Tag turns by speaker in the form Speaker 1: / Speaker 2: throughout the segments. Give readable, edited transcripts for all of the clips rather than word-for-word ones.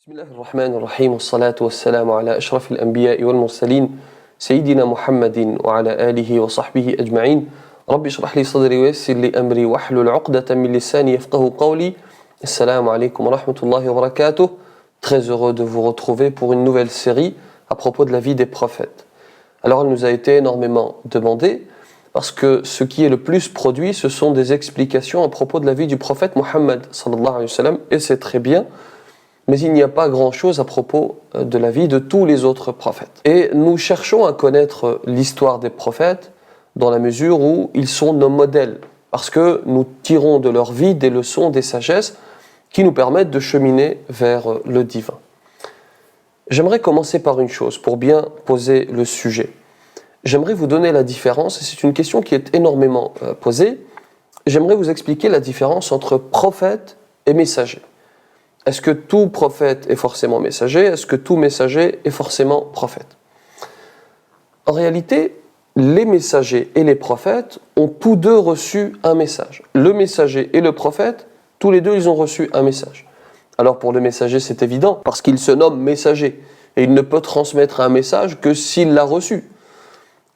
Speaker 1: بسم الله الرحمن الرحيم والصلاة والسلام على أشرف الأنبياء والمرسلين سيدنا محمد وعلى آله وصحبه أجمعين رب اشرح لي صدري ويسر لي أمري واحلل عقدة من لساني يفقه قولي السلام عليكم ورحمة الله وبركاته. Très heureux de vous retrouver pour une nouvelle série à propos de la vie des prophètes. Alors elle nous a été énormément demandée parce que ce qui est le plus produit, ce sont des explications à propos de la vie du prophète Mohammed sallallahu alayhi wa sallam, et c'est très bien. Mais il n'y a pas grand-chose à propos de la vie de tous les autres prophètes. Et nous cherchons à connaître l'histoire des prophètes dans la mesure où ils sont nos modèles, parce que nous tirons de leur vie des leçons, des sagesses qui nous permettent de cheminer vers le divin. J'aimerais commencer par une chose pour bien poser le sujet. J'aimerais vous donner la différence, et c'est une question qui est énormément posée. J'aimerais vous expliquer la différence entre prophète et messager. Est-ce que tout prophète est forcément messager? Est-ce que tout messager est forcément prophète? En réalité, les messagers et les prophètes ont tous deux reçu un message. Le messager et le prophète, tous les deux, ils ont reçu un message. Alors pour le messager, c'est évident, parce qu'il se nomme messager, et il ne peut transmettre un message que s'il l'a reçu.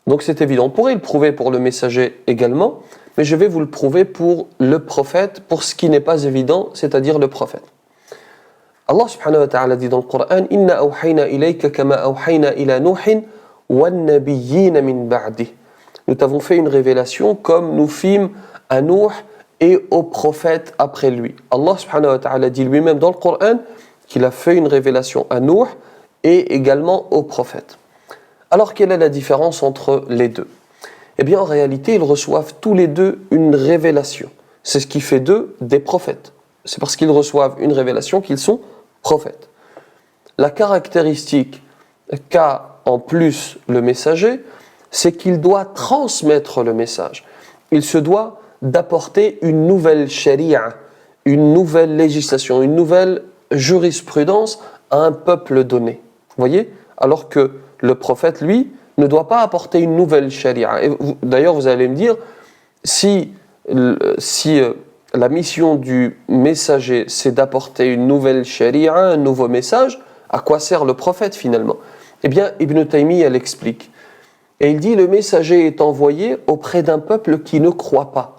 Speaker 1: Donc c'est évident. On pourrait le prouver pour le messager également, mais je vais vous le prouver pour le prophète, pour ce qui n'est pas évident, c'est-à-dire le prophète. Allah subhanahu wa ta'ala dit dans le Coran « Inna awhayna ilayka kama awhayna ila Nuhin wa nabiyyina min ba'dih » Nous t'avons fait une révélation comme nous fîmes à Nuh et aux prophètes après lui. Allah subhanahu wa ta'ala dit lui-même dans le Coran qu'il a fait une révélation à Nuh et également aux prophètes. Alors quelle est la différence entre les deux? Eh bien en réalité ils reçoivent tous les deux une révélation. C'est ce qui fait d'eux des prophètes. C'est parce qu'ils reçoivent une révélation qu'ils sont prophète. La caractéristique qu'a en plus le messager, c'est qu'il doit transmettre le message. Il se doit d'apporter une nouvelle sharia, une nouvelle législation, une nouvelle jurisprudence à un peuple donné. Vous voyez? Alors que le prophète, lui, ne doit pas apporter une nouvelle sharia. Et d'ailleurs, vous allez me dire, si la mission du messager, c'est d'apporter une nouvelle sharia, un nouveau message, à quoi sert le prophète finalement? Eh bien, Ibn Taymiyyah l'explique. Et il dit, le messager est envoyé auprès d'un peuple qui ne croit pas.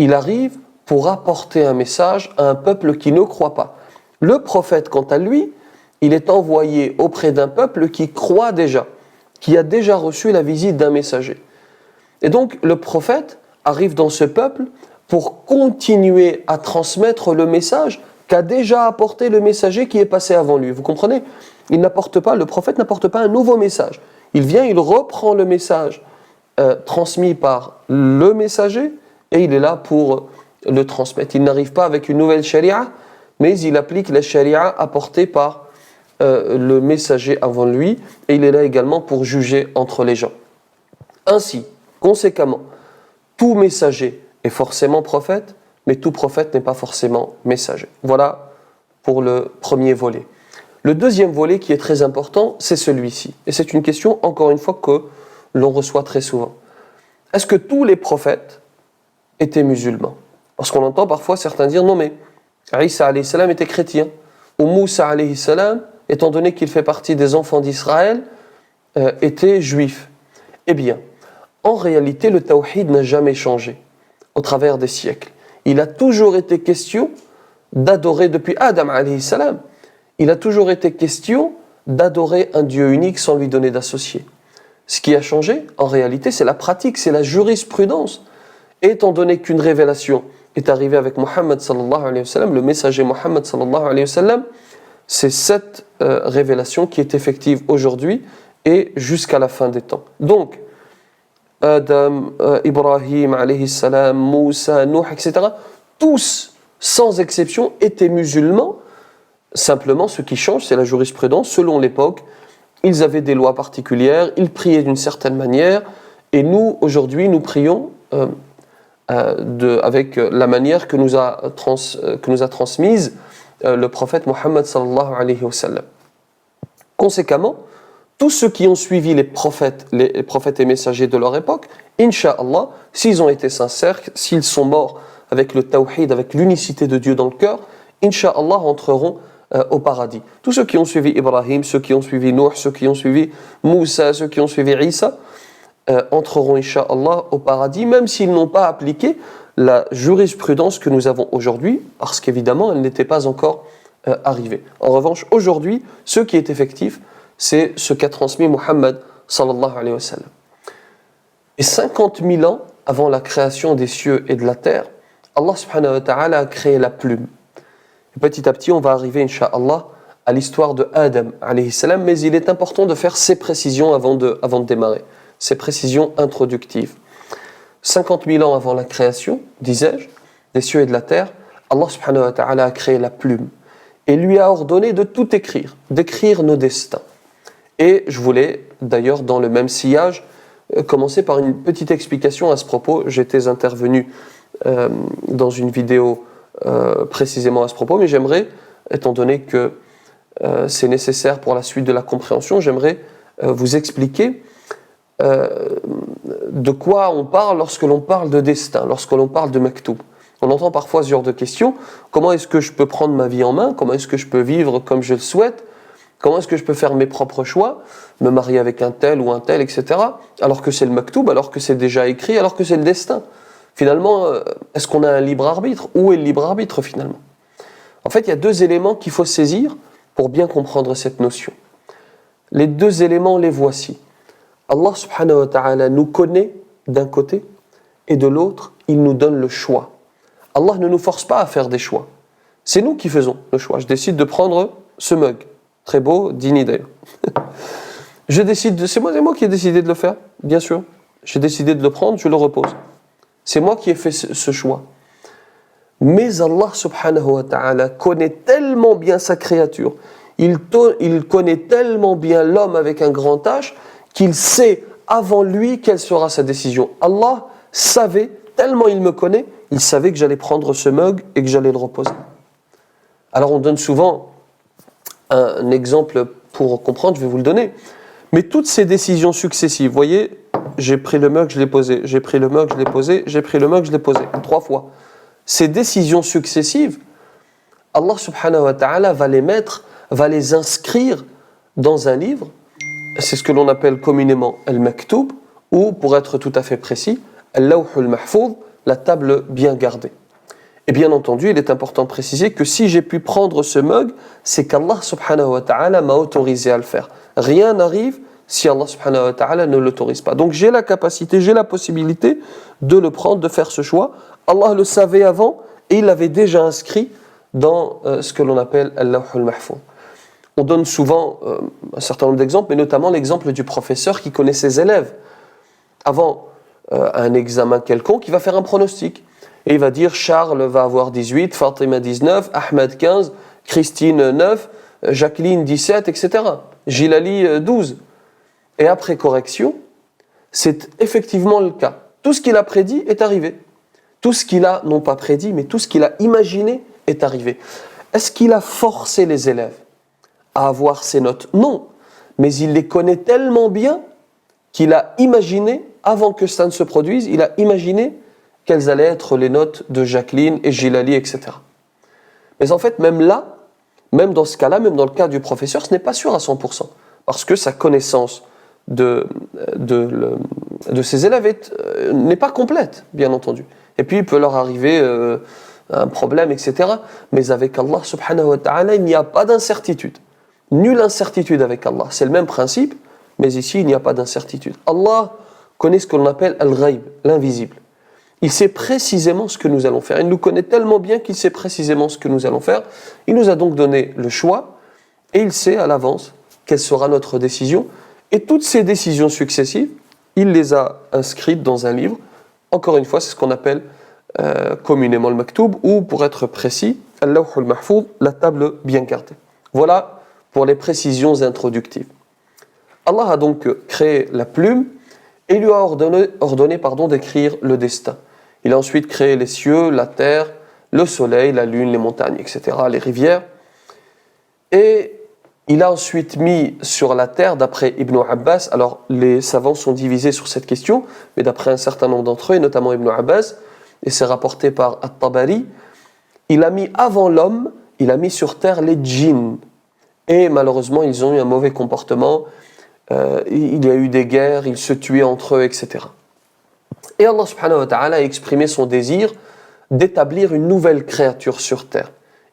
Speaker 1: Il arrive pour apporter un message à un peuple qui ne croit pas. Le prophète, quant à lui, il est envoyé auprès d'un peuple qui croit déjà, qui a déjà reçu la visite d'un messager. Et donc, le prophète arrive dans ce peuple pour continuer à transmettre le message qu'a déjà apporté le messager qui est passé avant lui. Vous comprenez? Le prophète n'apporte pas un nouveau message. Il vient, il reprend le message transmis par le messager et il est là pour le transmettre. Il n'arrive pas avec une nouvelle sharia, mais il applique la sharia apportée par le messager avant lui et il est là également pour juger entre les gens. Ainsi, conséquemment, tout messager est forcément prophète, mais tout prophète n'est pas forcément messager. Voilà pour le premier volet. Le deuxième volet qui est très important, c'est celui-ci. Et c'est une question, encore une fois, que l'on reçoit très souvent. Est-ce que tous les prophètes étaient musulmans? Parce qu'on entend parfois certains dire, non mais, Isa alayhi salam était chrétien, ou Moussa alayhi salam, étant donné qu'il fait partie des enfants d'Israël, était juif. Eh bien, en réalité, le tawhid n'a jamais changé au travers des siècles. Il a toujours été question d'adorer, depuis Adam alayhi salam, il a toujours été question d'adorer un Dieu unique sans lui donner d'associé. Ce qui a changé, en réalité, c'est la pratique, c'est la jurisprudence. Étant donné qu'une révélation est arrivée avec Muhammad sallallahu alayhi wa sallam, le messager Muhammad sallallahu alayhi wa sallam, c'est cette révélation qui est effective aujourd'hui et jusqu'à la fin des temps. Donc, Adam, Ibrahim, alayhi salam, Moussa, Nuh, etc. Tous, sans exception, étaient musulmans. Simplement, ce qui change, c'est la jurisprudence. Selon l'époque, ils avaient des lois particulières, ils priaient d'une certaine manière. Et nous, aujourd'hui, nous prions avec la manière que nous a transmise le prophète Mohammed sallallahu alayhi wa sallam. Conséquemment, tous ceux qui ont suivi les prophètes et messagers de leur époque, Inch'Allah, s'ils ont été sincères, s'ils sont morts avec le tawhid, avec l'unicité de Dieu dans le cœur, Inch'Allah entreront au paradis. Tous ceux qui ont suivi Ibrahim, ceux qui ont suivi Nuh, ceux qui ont suivi Moussa, ceux qui ont suivi Isa, entreront, Inch'Allah, au paradis, même s'ils n'ont pas appliqué la jurisprudence que nous avons aujourd'hui, parce qu'évidemment, elle n'était pas encore arrivée. En revanche, aujourd'hui, ce qui est effectif, c'est ce qu'a transmis Muhammad sallallahu alayhi wa sallam. Et 50 000 ans avant la création des cieux et de la terre, Allah subhanahu wa ta'ala a créé la plume. Et petit à petit, on va arriver, Inch'Allah, à l'histoire de Adam alayhi salam, mais il est important de faire ces précisions avant de démarrer, ces précisions introductives. 50 000 ans avant la création, disais-je, des cieux et de la terre, Allah subhanahu wa ta'ala a créé la plume et lui a ordonné de tout écrire, d'écrire nos destins. Et je voulais, d'ailleurs, dans le même sillage, commencer par une petite explication à ce propos. J'étais intervenu dans une vidéo précisément à ce propos, mais j'aimerais, étant donné que c'est nécessaire pour la suite de la compréhension, j'aimerais vous expliquer de quoi on parle lorsque l'on parle de destin, lorsque l'on parle de maktoub. On entend parfois ce genre de questions. Comment est-ce que je peux prendre ma vie en main? Comment est-ce que je peux vivre comme je le souhaite? Comment est-ce que je peux faire mes propres choix? Me marier avec un tel ou un tel, etc. Alors que c'est le maktoub, alors que c'est déjà écrit, alors que c'est le destin. Finalement, est-ce qu'on a un libre arbitre? Où est le libre arbitre finalement? En fait, il y a deux éléments qu'il faut saisir pour bien comprendre cette notion. Les deux éléments, les voici. Allah subhanahu wa ta'ala nous connaît d'un côté et de l'autre, il nous donne le choix. Allah ne nous force pas à faire des choix. C'est nous qui faisons le choix. Je décide de prendre ce mug. Très beau, Dini d'ailleurs. C'est moi qui ai décidé de le faire, bien sûr. J'ai décidé de le prendre, je le repose. C'est moi qui ai fait ce choix. Mais Allah subhanahu wa ta'ala connaît tellement bien sa créature, il connaît tellement bien l'homme avec un grand H, qu'il sait avant lui quelle sera sa décision. Allah savait, tellement il me connaît, il savait que j'allais prendre ce mug et que j'allais le reposer. Alors on donne souvent un exemple pour comprendre, je vais vous le donner. Mais toutes ces décisions successives, vous voyez, j'ai pris le mug, je l'ai posé, j'ai pris le mug, je l'ai posé, j'ai pris le mug, je l'ai posé, 3 fois. Ces décisions successives, Allah subhanahu wa ta'ala va les inscrire dans un livre. C'est ce que l'on appelle communément al-maktoub, ou pour être tout à fait précis, al-lawh al-mahfouz, la table bien gardée. Et bien entendu, il est important de préciser que si j'ai pu prendre ce mug, c'est qu'Allah subhanahu wa ta'ala m'a autorisé à le faire. Rien n'arrive si Allah subhanahu wa ta'ala ne l'autorise pas. Donc j'ai la capacité, j'ai la possibilité de le prendre, de faire ce choix. Allah le savait avant et il l'avait déjà inscrit dans ce que l'on appelle al-lawh al-mahfouz. On donne souvent un certain nombre d'exemples, mais notamment l'exemple du professeur qui connaît ses élèves. Avant un examen quelconque, il va faire un pronostic. Et il va dire Charles va avoir 18, Fatima 19, Ahmed 15, Christine 9, Jacqueline 17, etc. Gilali 12. Et après correction, c'est effectivement le cas. Tout ce qu'il a prédit est arrivé. Tout ce qu'il a, non pas prédit, mais tout ce qu'il a imaginé est arrivé. Est-ce qu'il a forcé les élèves à avoir ces notes? Non. Mais il les connaît tellement bien qu'il a imaginé, avant que ça ne se produise, il a imaginé quelles allaient être les notes de Jacqueline et Gilali, etc. Mais en fait, même là, même dans ce cas-là, même dans le cas du professeur, ce n'est pas sûr à 100%. Parce que sa connaissance de ses élèves n'est pas complète, bien entendu. Et puis, il peut leur arriver un problème, etc. Mais avec Allah subhanahu wa ta'ala, il n'y a pas d'incertitude. Nulle incertitude avec Allah. C'est le même principe, mais ici, il n'y a pas d'incertitude. Allah connaît ce que l'on appelle al-ghaib, l'invisible. Il sait précisément ce que nous allons faire. Il nous connaît tellement bien qu'il sait précisément ce que nous allons faire. Il nous a donc donné le choix et il sait à l'avance quelle sera notre décision. Et toutes ces décisions successives, il les a inscrites dans un livre. Encore une fois, c'est ce qu'on appelle communément le maktoub, ou pour être précis, al-lawh al-mahfouz, la table bien gardée. Voilà pour les précisions introductives. Allah a donc créé la plume et lui a ordonné d'écrire le destin. Il a ensuite créé les cieux, la terre, le soleil, la lune, les montagnes, etc., les rivières. Et il a ensuite mis sur la terre, d'après Ibn Abbas, alors les savants sont divisés sur cette question, mais d'après un certain nombre d'entre eux, et notamment Ibn Abbas, et c'est rapporté par At-Tabari, il a mis avant l'homme il a mis sur terre les djinns. Et malheureusement, ils ont eu un mauvais comportement. Il y a eu des guerres, ils se tuaient entre eux, etc. Et Allah subhanahu wa ta'ala a exprimé son désir d'établir une nouvelle créature sur terre.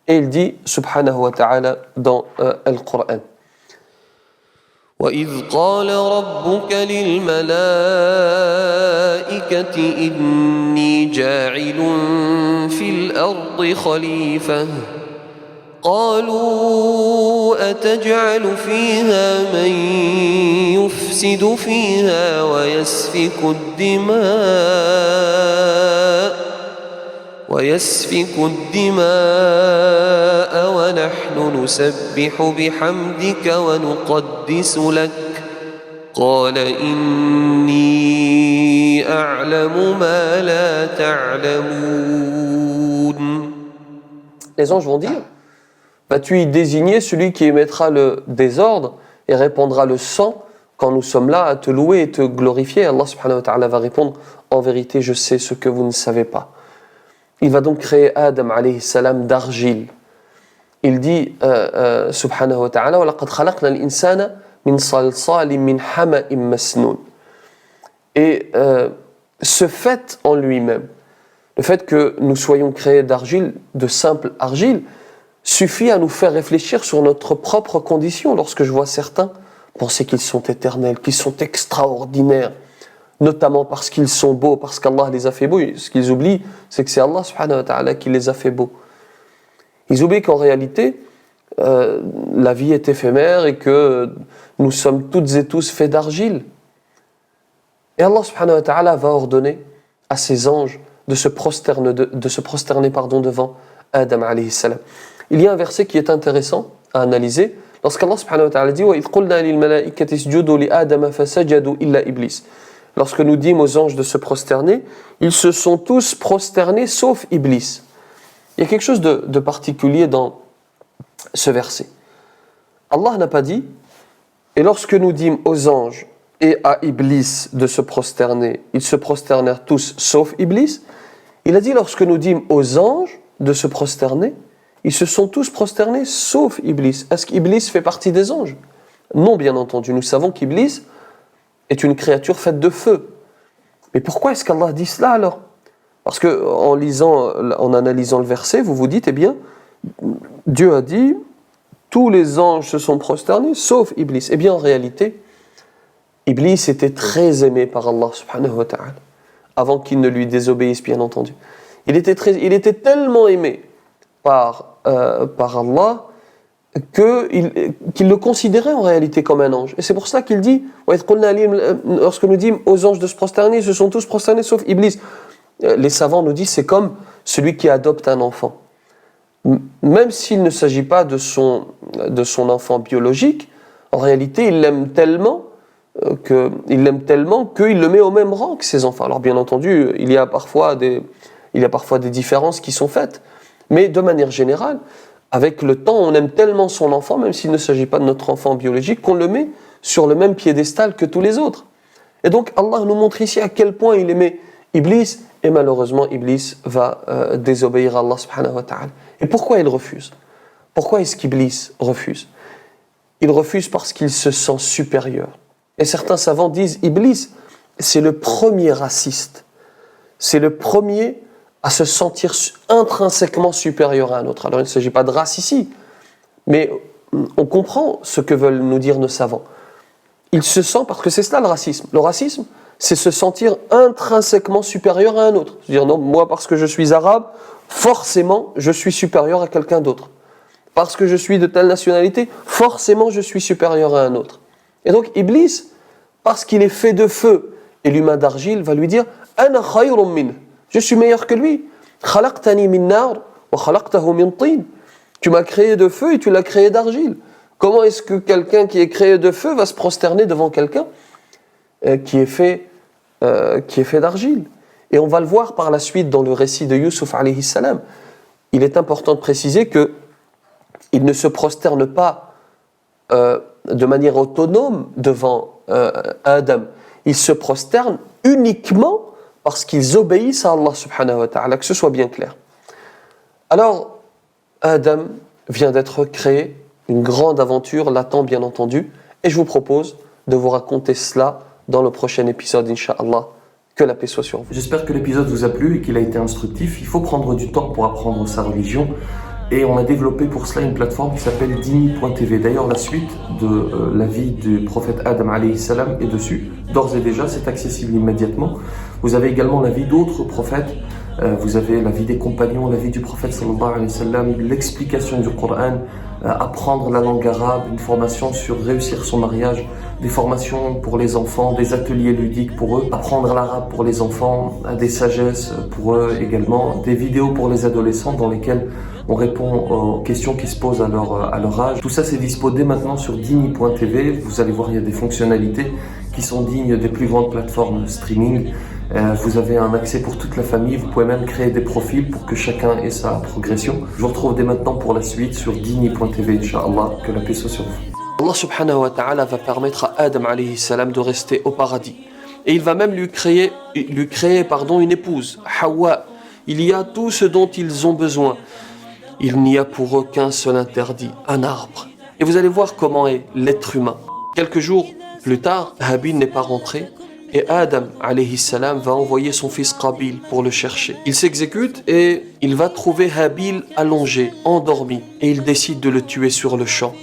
Speaker 1: Et il dit, subhanahu wa ta'ala, dans Al-Qur'an.
Speaker 2: وَإِذْ قَالَ رَبُّكَ لِلْمَلَائِكَةِ إِنِّي جَاعِلٌ فِي الْأَرْضِ خَلِيفَةً قَالُوا أَتَجْعَلُ فِيهَا مَن يُفْسِدُ فِيهَا وَيَسْفِكُ الدِّمَاءَ وَنَحْنُ نُسَبِّحُ بِحَمْدِكَ وَنُقَدِّسُ لَكَ قَالَ إِنِّي أَعْلَمُ مَا لَا تَعْلَمُونَ.
Speaker 1: Les anges vont dire, vas-tu y désigner celui qui émettra le désordre et répandra le sang quand nous sommes là à te louer et te glorifier? Allah subhanahu wa ta'ala va répondre, en vérité je sais ce que vous ne savez pas. Il va donc créer Adam alayhi salam d'argile. Il dit, subhanahu wa ta'ala, وَلَقَدْ خَلَقْنَا الْإِنسَانَ مِنْ صَلْصَالٍ مِنْ حَمَإٍ مَسْنُونٍ. Et ce fait en lui-même, le fait que nous soyons créés d'argile, de simple argile, suffit à nous faire réfléchir sur notre propre condition. Lorsque je vois certains penser qu'ils sont éternels, qu'ils sont extraordinaires, notamment parce qu'ils sont beaux, parce qu'Allah les a fait beaux. Ce qu'ils oublient, c'est que c'est Allah subhanahu wa ta'ala qui les a fait beaux. Ils oublient qu'en réalité, la vie est éphémère et que nous sommes toutes et tous faits d'argile. Et Allah subhanahu wa ta'ala va ordonner à ses anges de se prosterner, devant Adam alayhi salam. Il y a un verset qui est intéressant à analyser. Lorsqu'Allah subhanahu wa ta'ala dit وَإِذْ قُلْنَا لِلْمَلَائِكَةِ اسْجُدُوا لِآدَمَ فَسَجَدُوا إِلَّا إِبْلِيسَ. Lorsque nous dîmes aux anges de se prosterner, ils se sont tous prosternés sauf Iblis. Il y a quelque chose de particulier dans ce verset. Allah n'a pas dit, et lorsque nous dîmes aux anges et à Iblis de se prosterner, ils se prosternèrent tous sauf Iblis. Il a dit, lorsque nous dîmes aux anges de se prosterner, ils se sont tous prosternés sauf Iblis. Est-ce qu'Iblis fait partie des anges? Non, bien entendu. Nous savons qu'Iblis est une créature faite de feu. Mais pourquoi est-ce qu'Allah dit cela alors? Parce que en analysant le verset, vous vous dites, eh bien, Dieu a dit, tous les anges se sont prosternés, sauf Iblis. Eh bien, en réalité, Iblis était très aimé par Allah subhanahu wa ta'ala, avant qu'il ne lui désobéisse, bien entendu. Il était tellement aimé par Allah, qu'il le considérait en réalité comme un ange. Et c'est pour cela qu'il dit, lorsque nous dîmes aux anges de se prosterner, ils se sont tous prosternés sauf Iblis. Les savants nous disent, c'est comme celui qui adopte un enfant. Même s'il ne s'agit pas de son enfant biologique, en réalité, il l'aime tellement qu'il le met au même rang que ses enfants. Alors bien entendu, il y a parfois des différences qui sont faites, mais de manière générale, avec le temps, on aime tellement son enfant, même s'il ne s'agit pas de notre enfant biologique, qu'on le met sur le même piédestal que tous les autres. Et donc Allah nous montre ici à quel point il aimait Iblis, et malheureusement Iblis va désobéir à Allah subhanahu wa ta'ala. Et pourquoi il refuse? Pourquoi est-ce qu'Iblis refuse? Il refuse parce qu'il se sent supérieur. Et certains savants disent, Iblis, c'est le premier raciste. C'est le premier à se sentir intrinsèquement supérieur à un autre. Alors il ne s'agit pas de race ici, mais on comprend ce que veulent nous dire nos savants. Il se sent, parce que c'est cela le racisme. Le racisme, c'est se sentir intrinsèquement supérieur à un autre. C'est-à-dire, non, moi parce que je suis arabe, forcément je suis supérieur à quelqu'un d'autre. Parce que je suis de telle nationalité, forcément je suis supérieur à un autre. Et donc Iblis, parce qu'il est fait de feu, et l'humain d'argile va lui dire « Ana khayrun min » je suis meilleur que lui. Khalaqtani min nar wa khalaqtahu min tin. Tu m'as créé de feu et tu l'as créé d'argile. Comment est-ce que quelqu'un qui est créé de feu va se prosterner devant quelqu'un qui est fait d'argile? Et on va le voir par la suite dans le récit de Yusuf alayhi salam. Il est important de préciser que il ne se prosterne pas de manière autonome devant Adam. Il se prosterne uniquement parce qu'ils obéissent à Allah subhanahu wa ta'ala, que ce soit bien clair. Alors, Adam vient d'être créé, une grande aventure l'attend bien entendu, et je vous propose de vous raconter cela dans le prochain épisode, Inch'Allah. Que la paix soit sur vous.
Speaker 3: J'espère que l'épisode vous a plu et qu'il a été instructif. Il faut prendre du temps pour apprendre sa religion. Et on a développé pour cela une plateforme qui s'appelle Dini.tv. D'ailleurs, la suite de la vie du prophète Adam alayhi salam est dessus. D'ores et déjà, c'est accessible immédiatement. Vous avez également la vie d'autres prophètes. Vous avez la vie des compagnons, la vie du prophète sallallahu alayhi wa sallam, l'explication du Coran, apprendre la langue arabe, une formation sur réussir son mariage, des formations pour les enfants, des ateliers ludiques pour eux, apprendre l'arabe pour les enfants, des sagesses pour eux également, des vidéos pour les adolescents dans lesquelles on répond aux questions qui se posent à leur âge. Tout ça c'est dispo dès maintenant sur Dini.tv. Vous allez voir, il y a des fonctionnalités qui sont dignes des plus grandes plateformes streaming. Vous avez un accès pour toute la famille, vous pouvez même créer des profils pour que chacun ait sa progression. Je vous retrouve dès maintenant pour la suite sur Dini.tv, Inch'Allah, que la paix soit sur vous.
Speaker 1: Allah subhanahu wa ta'ala va permettre à Adam alayhi salam de rester au paradis. Et il va même lui créer une épouse, Hawa. Il y a tout ce dont ils ont besoin. Il n'y a pour eux qu'un seul interdit, un arbre. Et vous allez voir comment est l'être humain. Quelques jours plus tard, Habil n'est pas rentré. Et Adam alayhi salam va envoyer son fils Qabil pour le chercher. Il s'exécute et il va trouver Habil allongé, endormi. Et il décide de le tuer sur le champ.